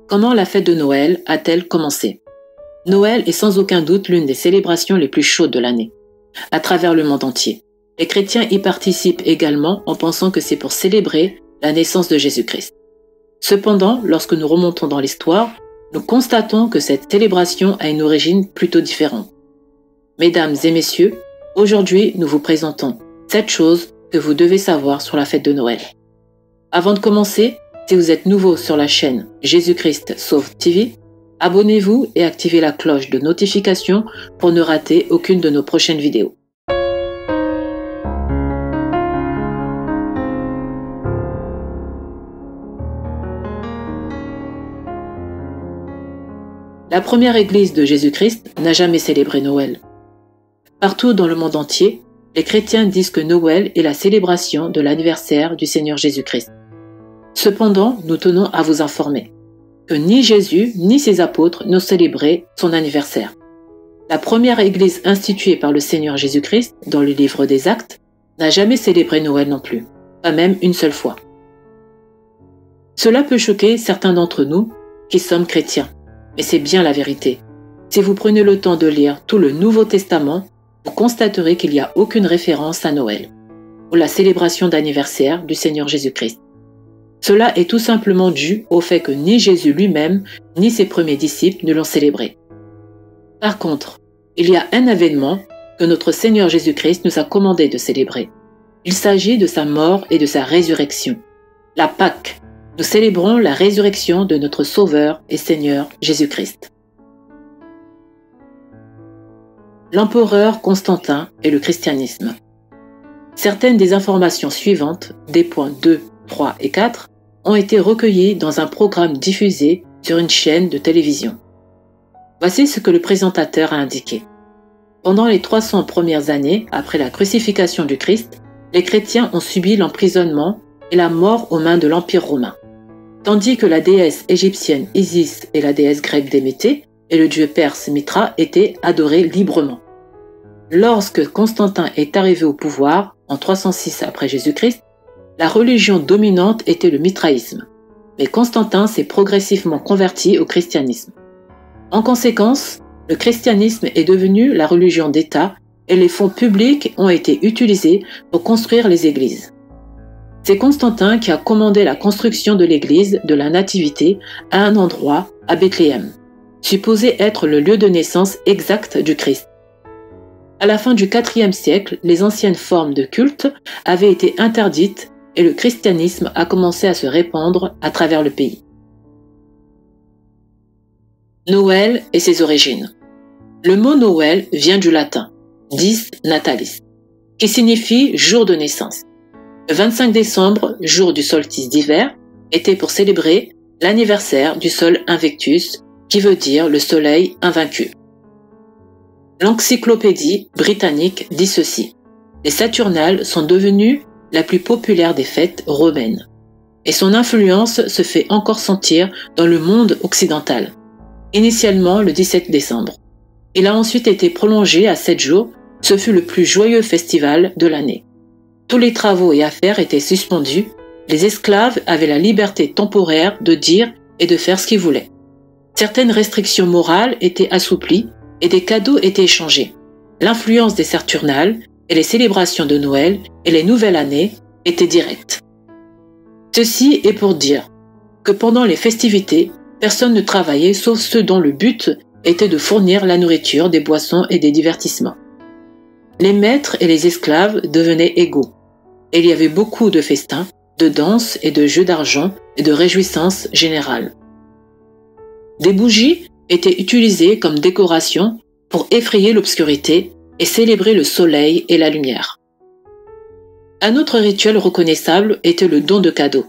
Comment la fête de Noël a-t-elle commencé? Noël est sans aucun doute l'une des célébrations les plus chaudes de l'année, à travers le monde entier. Les chrétiens y participent également en pensant que c'est pour célébrer la naissance de Jésus-Christ. Cependant, lorsque nous remontons dans l'histoire, nous constatons que cette célébration a une origine plutôt différente. Mesdames et messieurs, aujourd'hui nous vous présentons 7 choses que vous devez savoir sur la fête de Noël. Avant de commencer, si vous êtes nouveau sur la chaîne Jésus-Christ Sauve TV, abonnez-vous et activez la cloche de notification pour ne rater aucune de nos prochaines vidéos. La première église de Jésus-Christ n'a jamais célébré Noël. Partout dans le monde entier, les chrétiens disent que Noël est la célébration de l'anniversaire du Seigneur Jésus-Christ. Cependant, nous tenons à vous informer que ni Jésus ni ses apôtres n'ont célébré son anniversaire. La première église instituée par le Seigneur Jésus-Christ dans le livre des Actes n'a jamais célébré Noël non plus, pas même une seule fois. Cela peut choquer certains d'entre nous qui sommes chrétiens, mais c'est bien la vérité. Si vous prenez le temps de lire tout le Nouveau Testament, vous constaterez qu'il n'y a aucune référence à Noël, ou la célébration d'anniversaire du Seigneur Jésus-Christ. Cela est tout simplement dû au fait que ni Jésus lui-même, ni ses premiers disciples ne l'ont célébré. Par contre, il y a un événement que notre Seigneur Jésus-Christ nous a commandé de célébrer. Il s'agit de sa mort et de sa résurrection. La Pâque. Nous célébrons la résurrection de notre Sauveur et Seigneur Jésus-Christ. L'empereur Constantin et le christianisme. Certaines des informations suivantes, des points 2, 3 et 4, ont été recueillies dans un programme diffusé sur une chaîne de télévision. Voici ce que le présentateur a indiqué. Pendant les 300 premières années après la crucifixion du Christ, les chrétiens ont subi l'emprisonnement et la mort aux mains de l'Empire romain. Tandis que la déesse égyptienne Isis et la déesse grecque Déméter et le dieu perse Mitra étaient adorés librement. Lorsque Constantin est arrivé au pouvoir, en 306 après Jésus-Christ, la religion dominante était le mitraïsme, mais Constantin s'est progressivement converti au christianisme. En conséquence, le christianisme est devenu la religion d'État et les fonds publics ont été utilisés pour construire les églises. C'est Constantin qui a commandé la construction de l'église de la Nativité à un endroit, à Bethléem, supposé être le lieu de naissance exact du Christ. À la fin du IVe siècle, les anciennes formes de culte avaient été interdites et le christianisme a commencé à se répandre à travers le pays. Noël et ses origines. Le mot Noël vient du latin « dies natalis », qui signifie « jour de naissance ». Le 25 décembre, jour du solstice d'hiver, était pour célébrer l'anniversaire du Sol Invictus, qui veut dire le soleil invaincu. L'encyclopédie britannique dit ceci: les Saturnales sont devenues la plus populaire des fêtes romaines, et son influence se fait encore sentir dans le monde occidental. Initialement le 17 décembre. Il a ensuite été prolongé à 7 jours, ce fut le plus joyeux festival de l'année. Tous les travaux et affaires étaient suspendus, les esclaves avaient la liberté temporaire de dire et de faire ce qu'ils voulaient. Certaines restrictions morales étaient assouplies et des cadeaux étaient échangés. L'influence des Saturnales et les célébrations de Noël et les nouvelles années étaient directes. Ceci est pour dire que pendant les festivités, personne ne travaillait sauf ceux dont le but était de fournir la nourriture, des boissons et des divertissements. Les maîtres et les esclaves devenaient égaux, et il y avait beaucoup de festins, de danses et de jeux d'argent et de réjouissances générales. Des bougies étaient utilisées comme décoration pour effrayer l'obscurité et célébrer le soleil et la lumière. Un autre rituel reconnaissable était le don de cadeaux,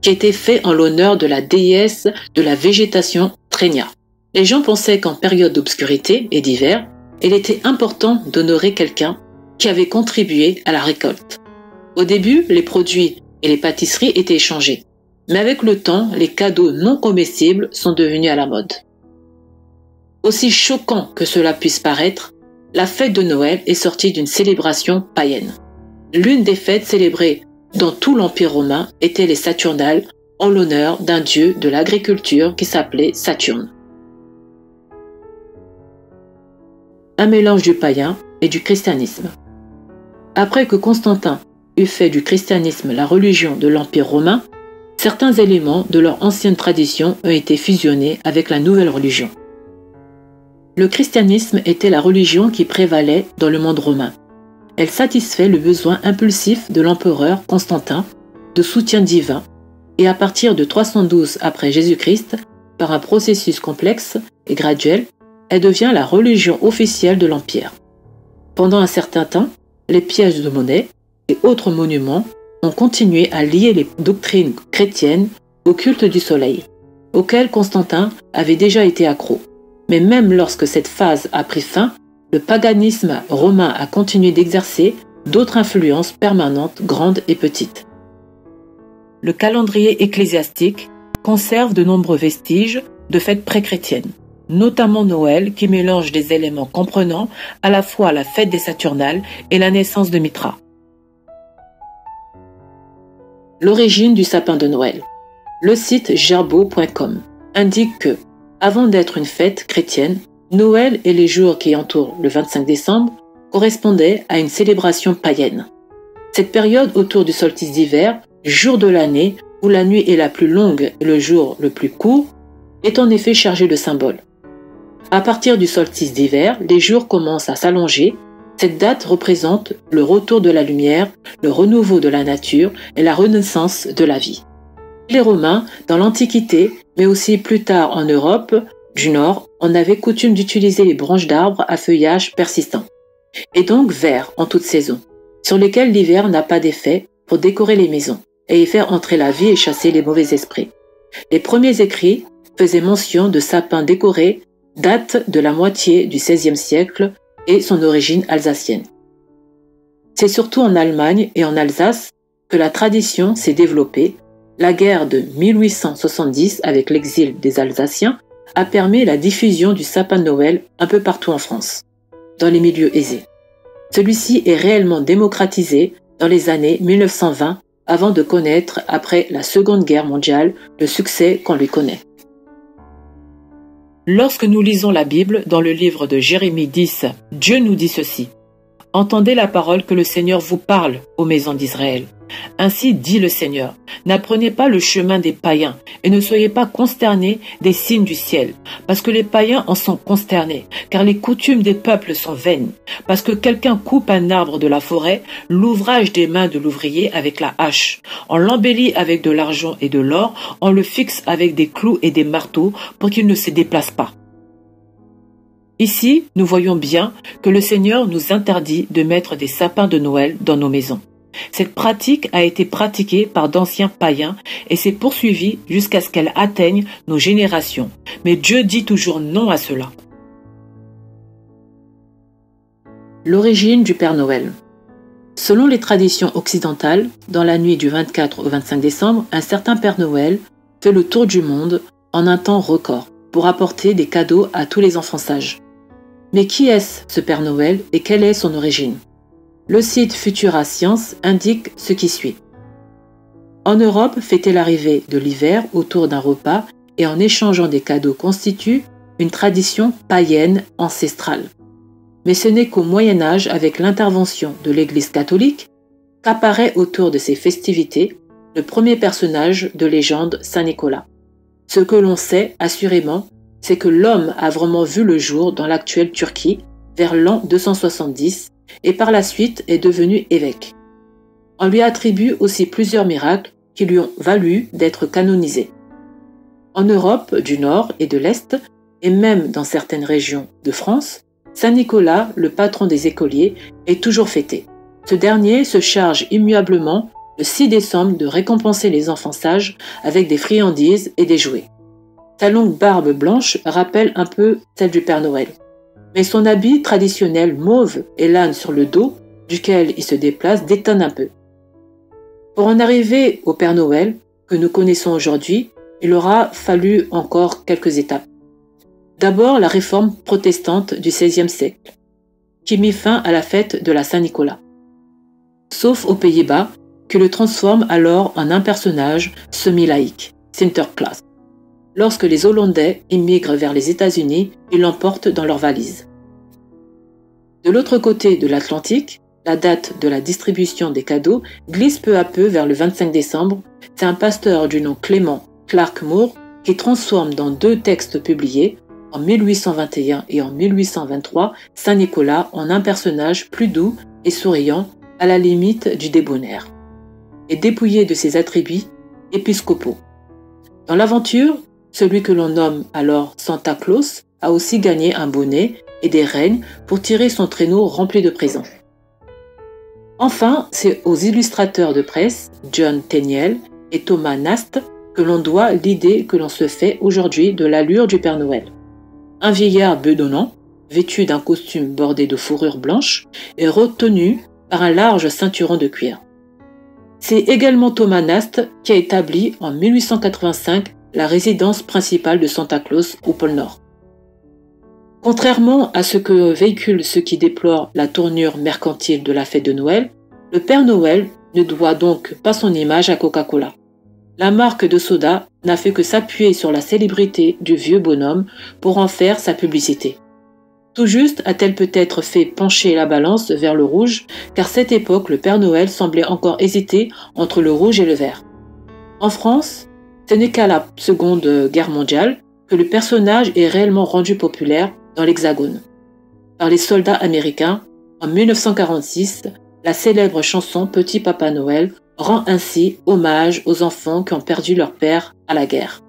qui était fait en l'honneur de la déesse de la végétation Trénia. Les gens pensaient qu'en période d'obscurité et d'hiver, il était important d'honorer quelqu'un qui avait contribué à la récolte. Au début, les produits et les pâtisseries étaient échangés, mais avec le temps, les cadeaux non comestibles sont devenus à la mode. Aussi choquant que cela puisse paraître, la fête de Noël est sortie d'une célébration païenne. L'une des fêtes célébrées dans tout l'Empire romain était les Saturnales, en l'honneur d'un dieu de l'agriculture qui s'appelait Saturne. Un mélange du païen et du christianisme. Après que Constantin eut fait du christianisme la religion de l'Empire romain, certains éléments de leur ancienne tradition ont été fusionnés avec la nouvelle religion. Le christianisme était la religion qui prévalait dans le monde romain. Elle satisfait le besoin impulsif de l'empereur Constantin de soutien divin et à partir de 312 après Jésus-Christ, par un processus complexe et graduel, elle devient la religion officielle de l'Empire. Pendant un certain temps, les pièces de monnaie et autres monuments ont continué à lier les doctrines chrétiennes au culte du soleil, auquel Constantin avait déjà été accro. Mais même lorsque cette phase a pris fin, le paganisme romain a continué d'exercer d'autres influences permanentes, grandes et petites. Le calendrier ecclésiastique conserve de nombreux vestiges de fêtes pré-chrétiennes, notamment Noël qui mélange des éléments comprenant à la fois la fête des Saturnales et la naissance de Mithra. L'origine du sapin de Noël. Le site gerbeau.com indique que, avant d'être une fête chrétienne, Noël et les jours qui entourent le 25 décembre correspondaient à une célébration païenne. Cette période autour du solstice d'hiver, jour de l'année où la nuit est la plus longue et le jour le plus court, est en effet chargée de symboles. À partir du solstice d'hiver, les jours commencent à s'allonger. Cette date représente le retour de la lumière, le renouveau de la nature et la renaissance de la vie. Les Romains, dans l'Antiquité, mais aussi plus tard en Europe du Nord, en avaient coutume d'utiliser les branches d'arbres à feuillage persistant, et donc verts en toute saison, sur lesquels l'hiver n'a pas d'effet pour décorer les maisons et y faire entrer la vie et chasser les mauvais esprits. Les premiers écrits faisaient mention de sapins décorés, datent de la moitié du XVIe siècle et son origine alsacienne. C'est surtout en Allemagne et en Alsace que la tradition s'est développée. La guerre de 1870 avec l'exil des Alsaciens a permis la diffusion du sapin de Noël un peu partout en France, dans les milieux aisés. Celui-ci est réellement démocratisé dans les années 1920 avant de connaître, après la Seconde Guerre mondiale, le succès qu'on lui connaît. Lorsque nous lisons la Bible dans le livre de Jérémie 10, Dieu nous dit ceci: « Entendez la parole que le Seigneur vous parle, ô maisons d'Israël. Ainsi dit le Seigneur, n'apprenez pas le chemin des païens et ne soyez pas consternés des signes du ciel, parce que les païens en sont consternés, car les coutumes des peuples sont vaines. Parce que quelqu'un coupe un arbre de la forêt, l'ouvrage des mains de l'ouvrier avec la hache. On l'embellit avec de l'argent et de l'or, on le fixe avec des clous et des marteaux pour qu'il ne se déplace pas. » Ici, nous voyons bien que le Seigneur nous interdit de mettre des sapins de Noël dans nos maisons. Cette pratique a été pratiquée par d'anciens païens et s'est poursuivie jusqu'à ce qu'elle atteigne nos générations. Mais Dieu dit toujours non à cela. L'origine du Père Noël. Selon les traditions occidentales, dans la nuit du 24 au 25 décembre, un certain Père Noël fait le tour du monde en un temps record pour apporter des cadeaux à tous les enfants sages. Mais qui est-ce, ce Père Noël, et quelle est son origine ? Le site Futura Science indique ce qui suit. En Europe, fêter l'arrivée de l'hiver autour d'un repas et en échangeant des cadeaux constitue une tradition païenne ancestrale. Mais ce n'est qu'au Moyen Âge, avec l'intervention de l'Église catholique, qu'apparaît autour de ces festivités le premier personnage de légende, Saint Nicolas. Ce que l'on sait assurément, c'est que l'homme a vraiment vu le jour dans l'actuelle Turquie vers l'an 270 et par la suite est devenu évêque. On lui attribue aussi plusieurs miracles qui lui ont valu d'être canonisé. En Europe du Nord et de l'Est, et même dans certaines régions de France, Saint Nicolas, le patron des écoliers, est toujours fêté. Ce dernier se charge immuablement le 6 décembre de récompenser les enfants sages avec des friandises et des jouets. Sa longue barbe blanche rappelle un peu celle du Père Noël. Mais son habit traditionnel mauve et l'âne sur le dos, duquel il se déplace, détonne un peu. Pour en arriver au Père Noël, que nous connaissons aujourd'hui, il aura fallu encore quelques étapes. D'abord, la réforme protestante du XVIe siècle, qui mit fin à la fête de la Saint-Nicolas. Sauf aux Pays-Bas, qui le transforme alors en un personnage semi-laïque, Sinterklaas. Lorsque les Hollandais immigrent vers les États-Unis, ils l'emportent dans leurs valises. De l'autre côté de l'Atlantique, la date de la distribution des cadeaux glisse peu à peu vers le 25 décembre. C'est un pasteur du nom Clément Clark Moore qui transforme dans 2 textes publiés, en 1821 et en 1823, Saint Nicolas en un personnage plus doux et souriant, à la limite du débonnaire, et dépouillé de ses attributs épiscopaux. Dans l'aventure, celui que l'on nomme alors Santa Claus a aussi gagné un bonnet et des règnes pour tirer son traîneau rempli de présents. Enfin, c'est aux illustrateurs de presse, John Tenniel et Thomas Nast, que l'on doit l'idée que l'on se fait aujourd'hui de l'allure du Père Noël. Un vieillard bedonnant, vêtu d'un costume bordé de fourrure blanche, est retenu par un large ceinturon de cuir. C'est également Thomas Nast qui a établi en 1885 la résidence principale de Santa Claus au pôle Nord. Contrairement à ce que véhiculent ceux qui déplorent la tournure mercantile de la fête de Noël, le Père Noël ne doit donc pas son image à Coca-Cola. La marque de soda n'a fait que s'appuyer sur la célébrité du vieux bonhomme pour en faire sa publicité. Tout juste a-t-elle peut-être fait pencher la balance vers le rouge, car à cette époque, le Père Noël semblait encore hésiter entre le rouge et le vert. En France, ce n'est qu'à la Seconde Guerre mondiale que le personnage est réellement rendu populaire dans l'Hexagone. Par les soldats américains, en 1946, la célèbre chanson Petit Papa Noël rend ainsi hommage aux enfants qui ont perdu leur père à la guerre.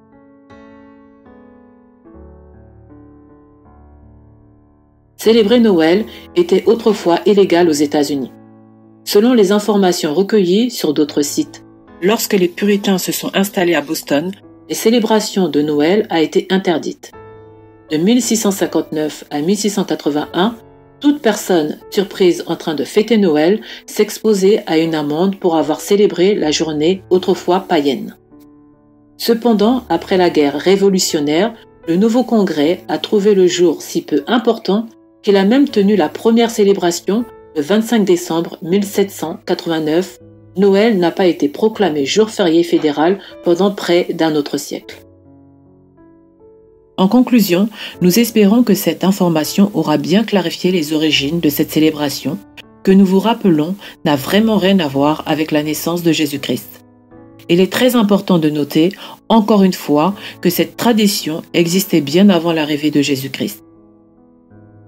Célébrer Noël était autrefois illégal aux États-Unis. Selon les informations recueillies sur d'autres sites, lorsque les puritains se sont installés à Boston, les célébrations de Noël a été interdite. De 1659 à 1681, toute personne surprise en train de fêter Noël s'exposait à une amende pour avoir célébré la journée autrefois païenne. Cependant, après la guerre révolutionnaire, le nouveau congrès a trouvé le jour si peu important qu'il a même tenu la première célébration le 25 décembre 1789. Noël n'a pas été proclamé jour férié fédéral pendant près d'un autre siècle. En conclusion, nous espérons que cette information aura bien clarifié les origines de cette célébration, que nous vous rappelons n'a vraiment rien à voir avec la naissance de Jésus-Christ. Il est très important de noter, encore une fois, que cette tradition existait bien avant l'arrivée de Jésus-Christ.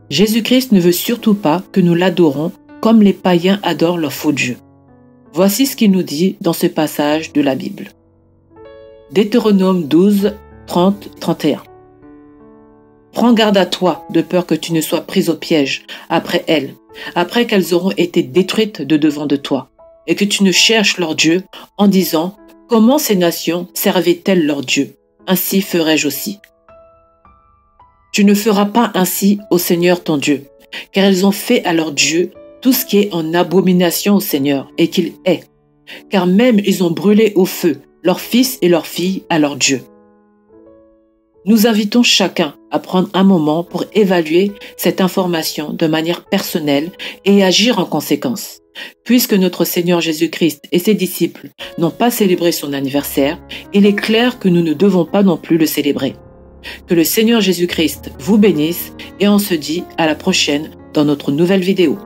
Jésus-Christ ne veut surtout pas que nous l'adorons comme les païens adorent leur faux dieu. Voici ce qu'il nous dit dans ce passage de la Bible. Deutéronome 12, 30, 31. Prends garde à toi, de peur que tu ne sois pris au piège après elles, après qu'elles auront été détruites de devant de toi, et que tu ne cherches leur Dieu en disant « Comment ces nations servaient-elles leur Dieu? Ainsi ferai-je aussi. » Tu ne feras pas ainsi au Seigneur ton Dieu, car ils ont fait à leur Dieu tout ce qui est en abomination au Seigneur, et qu'il est, car même ils ont brûlé au feu leurs fils et leurs filles à leur Dieu. Nous invitons chacun à prendre un moment pour évaluer cette information de manière personnelle et agir en conséquence. Puisque notre Seigneur Jésus-Christ et ses disciples n'ont pas célébré son anniversaire, il est clair que nous ne devons pas non plus le célébrer. Que le Seigneur Jésus-Christ vous bénisse et on se dit à la prochaine dans notre nouvelle vidéo.